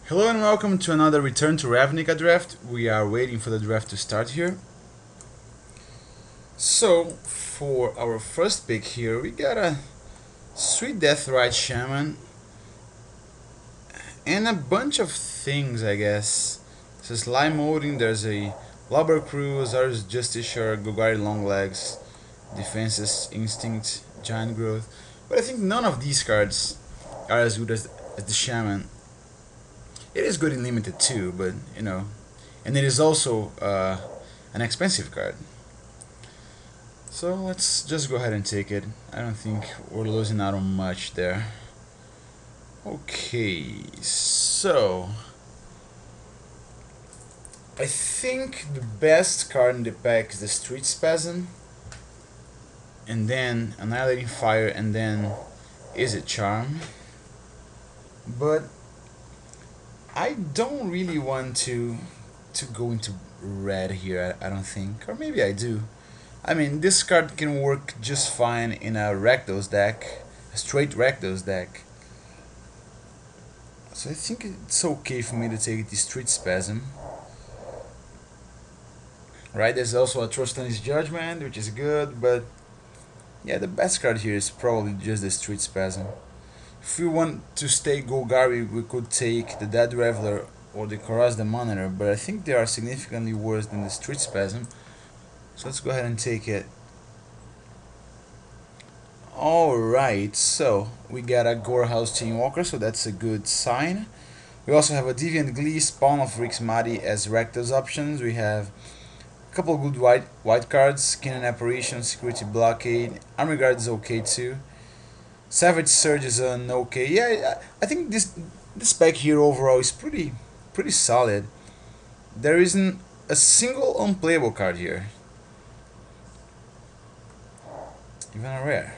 Hello and welcome to another Return to Ravnica draft. We are waiting for the draft to start here. So, for our first pick here, we got a Sweet Deathrite Shaman and a bunch of things, I guess. This is Slime Molding, there's a Lubber Crew, Zar's Justiciar, Golgari Longlegs, Defenses, Instinct, Giant Growth. But I think none of these cards are as good as the Shaman. It is good in limited too, but and it is also an expensive card. So let's just go ahead and take it. I don't think we're losing out on much there. Okay, so I think the best card in the pack is the Street Spasm, and then Annihilating Fire, and then Izzet Charm. But I don't really want to go into red here, I don't think. Or maybe I do. I mean, this card can work just fine in a Rakdos deck. A straight Rakdos deck. So I think it's okay for me to take the Street Spasm. Right, there's also a Trostani's Judgment, which is good, but yeah, the best card here is probably just the Street Spasm. If we want to stay Golgari, we could take the Dead Reveler or the Karaz the Monitor, but I think they are significantly worse than the Street Spasm. So let's go ahead and take it. Alright, so we got a Gorehouse Chainwalker, so that's a good sign. We also have a Deviant Glee, Spawn of Rixmati as Rakdos options. We have a couple of good white cards, Kinnan Apparition, Security Blockade, Armor Guard is okay too. Savage Surge is an okay. Yeah, I think this pack here overall is pretty solid. There isn't a single unplayable card here, even a rare.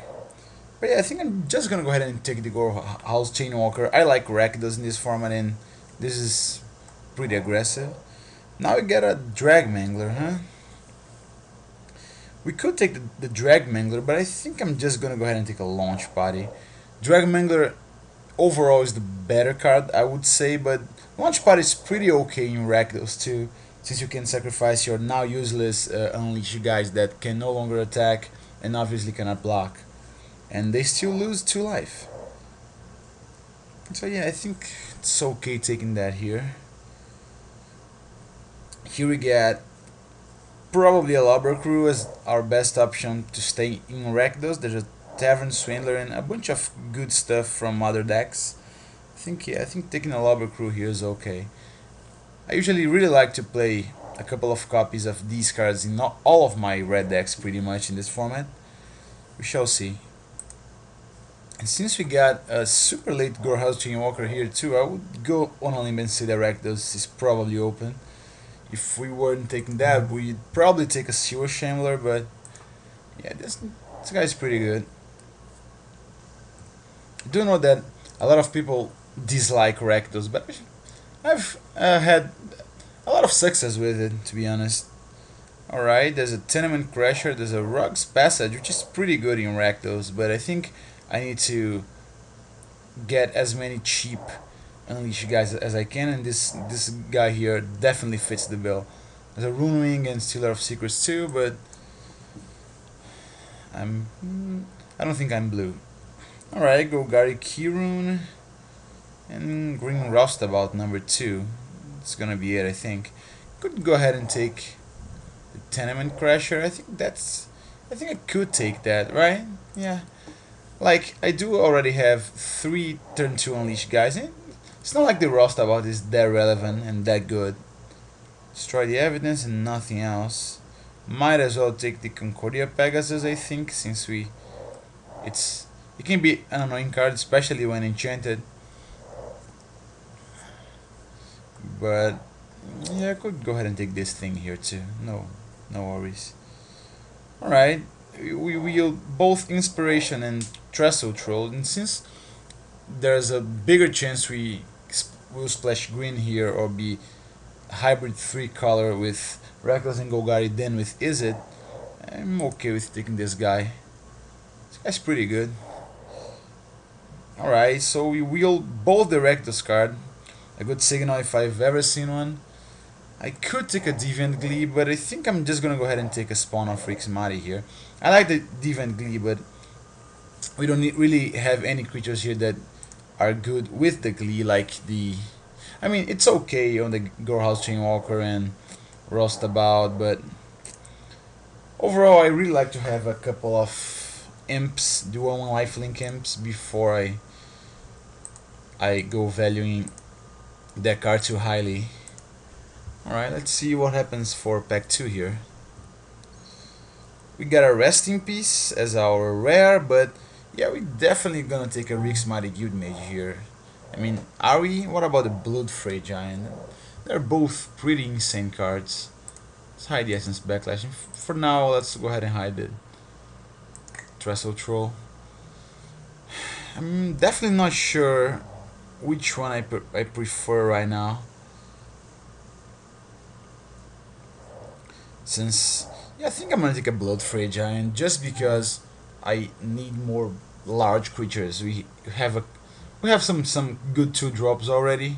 But yeah, I think I'm just gonna go ahead and take the Gorehouse Chainwalker. I like Rakdos in this format, and this is pretty aggressive. Now we get a Drag Mangler, huh? We could take the Drag Mangler, but I think I'm just gonna go ahead and take a Launch Party. Drag Mangler overall is the better card, I would say, but Launch Party is pretty okay in Rakdos too, since you can sacrifice your now useless Unleash guys that can no longer attack and obviously cannot block. And they still lose 2 life. So yeah, I think it's okay taking that here. Here we get probably a Lubber Crew as our best option to stay in Rakdos. There's a Tavern Swindler and a bunch of good stuff from other decks. I think taking a Lubber Crew here is okay. I usually really like to play a couple of copies of these cards in all of my red decks pretty much in this format. We shall see. And since we got a super late Gorehouse Chainwalker here too, I would go on a limb and say that Rakdos is probably open. If we weren't taking that, we'd probably take a Sewer Shambler, but yeah, this guy's pretty good. I do know that a lot of people dislike Rakdos, but I've had a lot of success with it, to be honest. Alright, there's a Tenement Crasher, there's a Rug's Passage, which is pretty good in Rakdos, but I think I need to get as many cheap Unleash guys as I can, and this guy here definitely fits the bill. There's a Runewing and Stealer of Secrets too, but I don't think I'm blue. Alright, Golgari Keyrune and Green Roustabout number 2. It's gonna be it, I think. Could go ahead and take the Tenement Crasher. I think I could take that, right? Yeah. Like, I do already have 3 turn 2 Unleash guys, and it's not like the Roustabout is that relevant and that good. Destroy the evidence and nothing else. Might as well take the Concordia Pegasus, I think, since it can be an annoying card, especially when enchanted. But yeah, I could go ahead and take this thing here too. No worries. Alright, we wield both Inspiration and Trestle Troll, and since there's a bigger chance we will splash green here or be hybrid 3 color with Rakdos and Golgari than with Izzet, I'm okay with taking this guy. This guy's pretty good. Alright, so we wield both the Rakdos card. A good signal if I've ever seen one. I could take a Deviant Glee, but I think I'm just gonna go ahead and take a Spawn of Rixmati here. I like the Deviant Glee, but we don't really have any creatures here that are good with the Glee, like the... I mean, it's okay on the Gorehouse Chainwalker and Rostabout, but overall I really like to have a couple of imps, dual one lifelink imps, before I go valuing that card too highly. Alright, let's see what happens for pack 2 here. We got a Resting Peace as our rare, but yeah, we're definitely gonna take a Rixmati Guildmage here. I mean, are we? What about the Bloodfray Giant? They're both pretty insane cards. Let's hide the Essence Backlash. For now, let's go ahead and hide it. Trestle Troll. I'm definitely not sure which one I prefer right now. Since, yeah, I think I'm gonna take a Bloodfray Giant just because I need more large creatures. We have some good 2-drops already.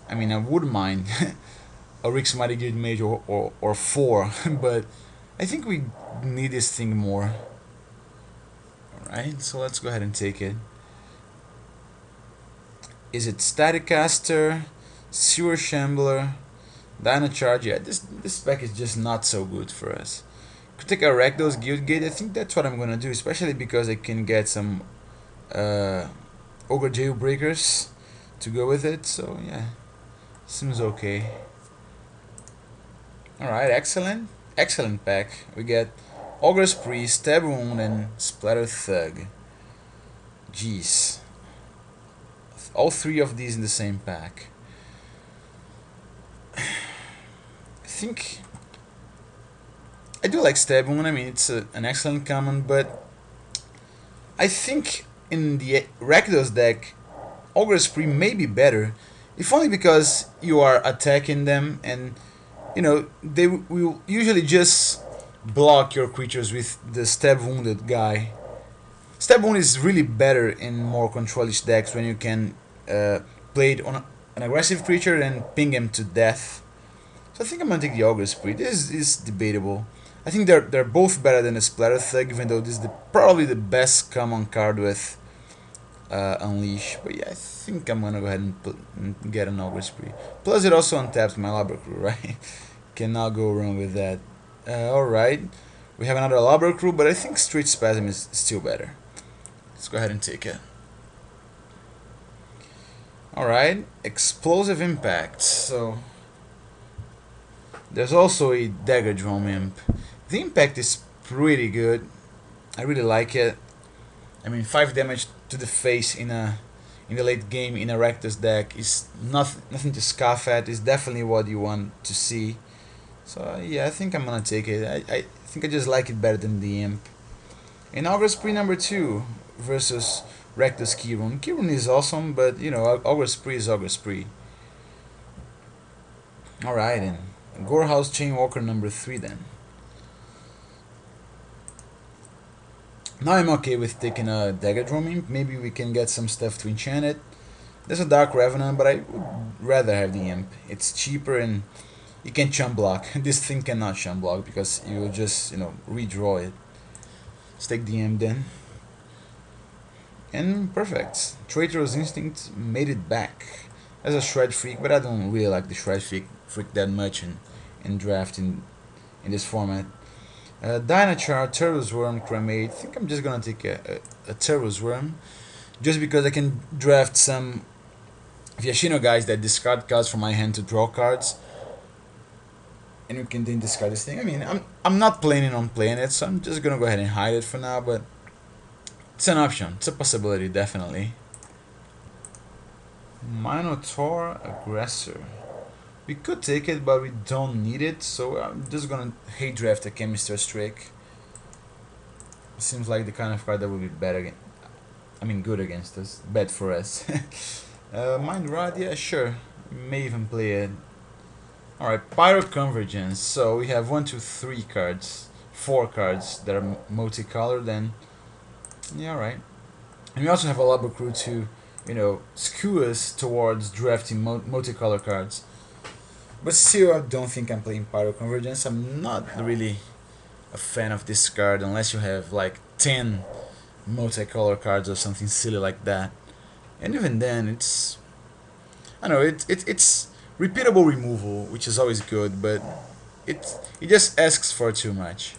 I mean, I wouldn't mind a Rixmati Guildmage or 4, but I think we need this thing more. Alright, so let's go ahead and take it. Is it Staticaster, Sewer Shambler, Dino Charge? Yeah, this pack is just not so good for us. Could take a Rakdos Guildgate. I think that's what I'm gonna do, especially because I can get some Ogre Jailbreakers to go with it. So yeah, seems okay. Alright, excellent pack. We get Ogre's Priest, Stab Wound, and Splatter Thug. Jeez, all 3 of these in the same pack. I think I do like Stab Wound. I mean, it's an excellent common, but I think in the Rakdos deck, Ogre Spree may be better, if only because you are attacking them, and you know they will usually just block your creatures with the Stab Wounded guy. Stab Wound is really better in more controlish decks when you can play it on an aggressive creature and ping him to death. So I think I'm gonna take the Ogre Spree. This is debatable. I think they're both better than the Splatter Thug, even though this is probably the best common card with Unleash. But yeah, I think I'm gonna go ahead and get an Ogre Spree. Plus it also untaps my Labra Crew, right? Cannot go wrong with that. Alright, we have another Labra Crew, but I think Street Spasm is still better. Let's go ahead and take it. Alright, Explosive Impact. So there's also a Dagger Drum Imp. The impact is pretty good. I really like it. I mean, 5 damage to the face in the late game in a Rakdos deck is nothing to scoff at. It's definitely what you want to see. So yeah, I think I'm gonna take it. I think I just like it better than the imp. In Ogre Spree number 2 versus Rakdos Kirun. Kirun is awesome, but you know, Ogre Spree is Ogre Spree. Alright, and Gorehouse Chainwalker number 3 then. Now I'm okay with taking a Dagger Drum Imp. Maybe we can get some stuff to enchant it. There's a Dark Revenant, but I would rather have the Imp. It's cheaper and you can chump block. This thing cannot chump block because you will just, you know, redraw it. Let's take the Imp then. And perfect. Traitorous Instinct made it back as a Shred Freak, but I don't really like the Shred Freak that much in draft in this format. Dinochar, Turtles Worm, Cremate. I think I'm just gonna take a Turtles Worm, just because I can draft some Viashino guys that discard cards from my hand to draw cards, and we can then discard this thing. I mean, I'm not planning on playing it, so I'm just gonna go ahead and hide it for now. But it's an option. It's a possibility, definitely. Minotaur Aggressor. We could take it, but we don't need it, so I'm just gonna hate draft a Chemister Strike. Seems like the kind of card that would be bad against. I mean, good against us, bad for us. Mind Rod, yeah, sure. May even play it. Alright, Pyro Convergence. So we have 1, 2, 3 cards, 4 cards that are multicolored, and yeah, alright. And we also have a Labra Crew to skew us towards drafting multicolor cards. But still, I don't think I'm playing Pyro Convergence. I'm not really a fan of this card unless you have like 10 multicolor cards or something silly like that. And even then, I don't know, it's repeatable removal, which is always good, but it just asks for too much.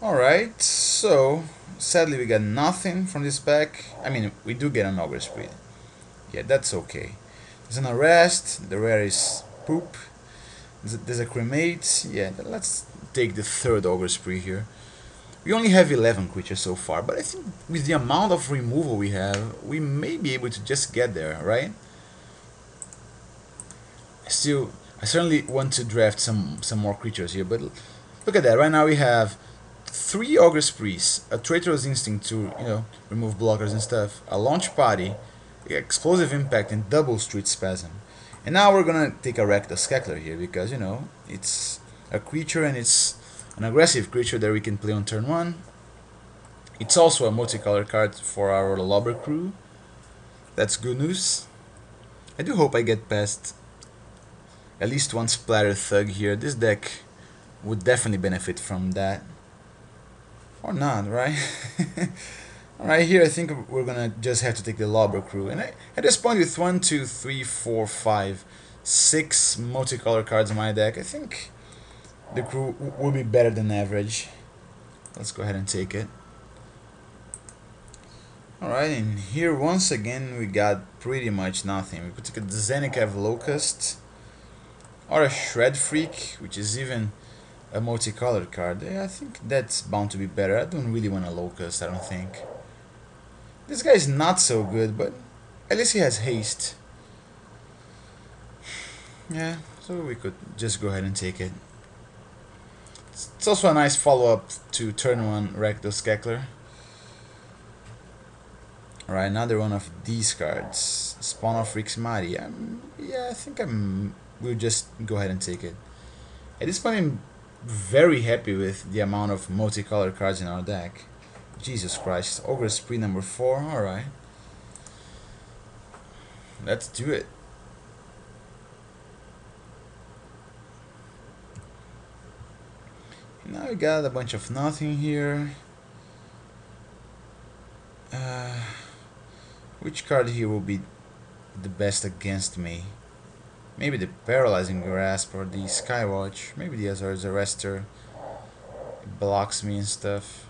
Alright, so sadly we got nothing from this pack. I mean, we do get an Ogre Spree. Yeah, that's okay. There's an Arrest, the rare is Poop. There's a Cremate. Yeah, let's take the third Ogre Spree here. We only have 11 creatures so far, but I think with the amount of removal we have, we may be able to just get there, right? I certainly want to draft some more creatures here, but look at that. Right now we have 3 Ogre Sprees, a Traitorous Instinct to, remove blockers and stuff, a Launch Party, Explosive Impact, and double Street Spasm. And now we're gonna take a Rakdos Cackler here because, it's a creature and it's an aggressive creature that we can play on turn 1. It's also a multicolor card for our Lobber crew. That's good news. I do hope I get past at least one Splatter Thug here. This deck would definitely benefit from that. Or not, right? Alright, here I think we're gonna just have to take the Lobber crew. And at this point with 1, 2, 3, 4, 5, 6 multicolor cards in my deck, I think the crew will be better than average. Let's go ahead and take it. Alright, and here once again we got pretty much nothing. We could take a Zenikev Locust or a Shred Freak, which is even a multicolored card. Yeah, I think that's bound to be better. I don't really want a Locust, I don't think. This guy is not so good, but at least he has haste. Yeah, so we could just go ahead and take it. It's also a nice follow-up to turn 1 Rakdos Cackler. Alright, another one of these cards. Spawn of Rixmari. Yeah, I think we'll just go ahead and take it. At this point I'm very happy with the amount of multicolored cards in our deck. Jesus Christ. Ogre Spree number 4, alright. Let's do it. Now we got a bunch of nothing here. Which card here will be the best against me? Maybe the Paralyzing Grasp or the Skywatch. Maybe the Azor's Arrestor. It blocks me and stuff.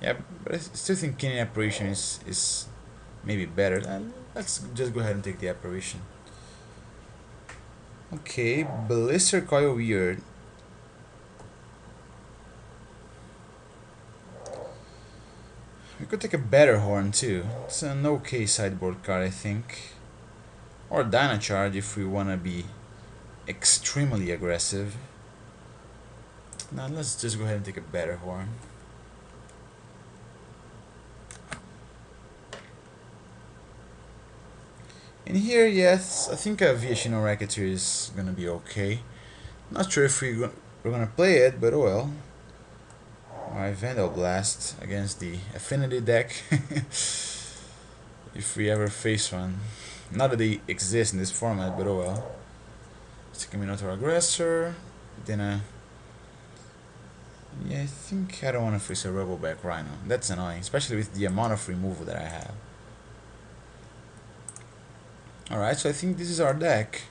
Yeah, but I still think Canyon Apparition is maybe better. Let's just go ahead and take the Apparition. Okay, Blister Coil Weird. We could take a Better Horn too. It's an okay sideboard card, I think. Or Dynacharge if we want to be extremely aggressive. Now let's just go ahead and take a Better Horn. In here, yes, I think a Viashino Racketeer is gonna be okay. Not sure if we're gonna play it, but oh well. Alright, Vandal Blast against the Affinity deck. If we ever face one. Not that they exist in this format, but oh well. Let's take a Minotaur Aggressor. Then yeah, I think I don't want to face a Rubbleback Rhino. That's annoying, especially with the amount of removal that I have. Alright, so I think this is our deck.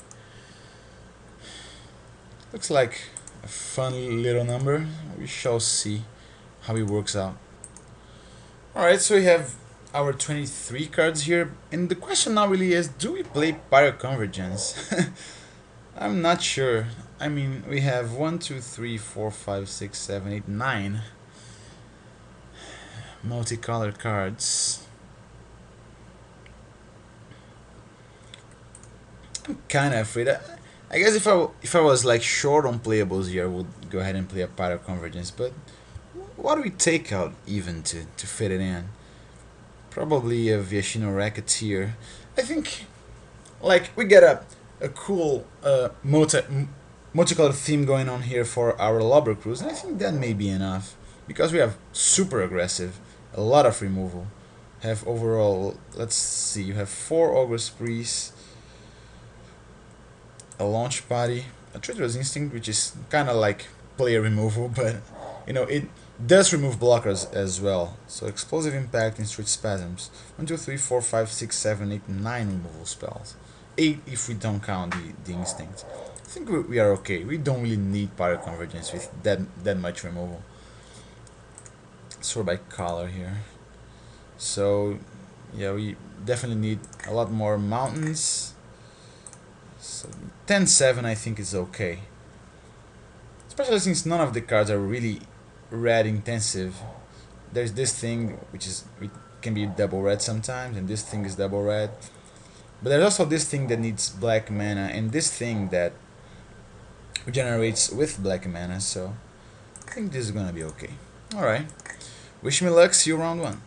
Looks like a fun little number. We shall see how it works out. Alright, so we have our 23 cards here, and the question now really is, do we play Pyro Convergence? I'm not sure. I mean, we have 1, 2, 3, 4, 5, 6, 7, 8, 9 multicolored cards. I'm kinda afraid. I guess if I was like short on playables here, I would go ahead and play a Pyro Convergence, but what do we take out even to fit it in? Probably a Viashino Racketeer. I think like we get a cool multicolored theme going on here for our Lobber crews, and I think that may be enough. because we have super aggressive, a lot of removal. Have overall, let's see, you have 4 Ogre's Priest, a Launch Party, a Traitorous Instinct, which is kind of like player removal, but you know, it does remove blockers as well. So Explosive Impact and Street Spasms. 1, 2, 3, 4, 5, 6, 7, 8, 9 removal spells. 8 if we don't count the instinct. I think we are okay. We don't really need Power Convergence with that much removal. Sort by color here. So yeah, we definitely need a lot more mountains. So 10-7 I think is okay. Especially since none of the cards are really red intensive. There's this thing which is it can be double red sometimes, and this thing is double red. But there's also this thing that needs black mana, and this thing that regenerates with black mana, so I think this is gonna be okay. Alright. Wish me luck, see you round 1.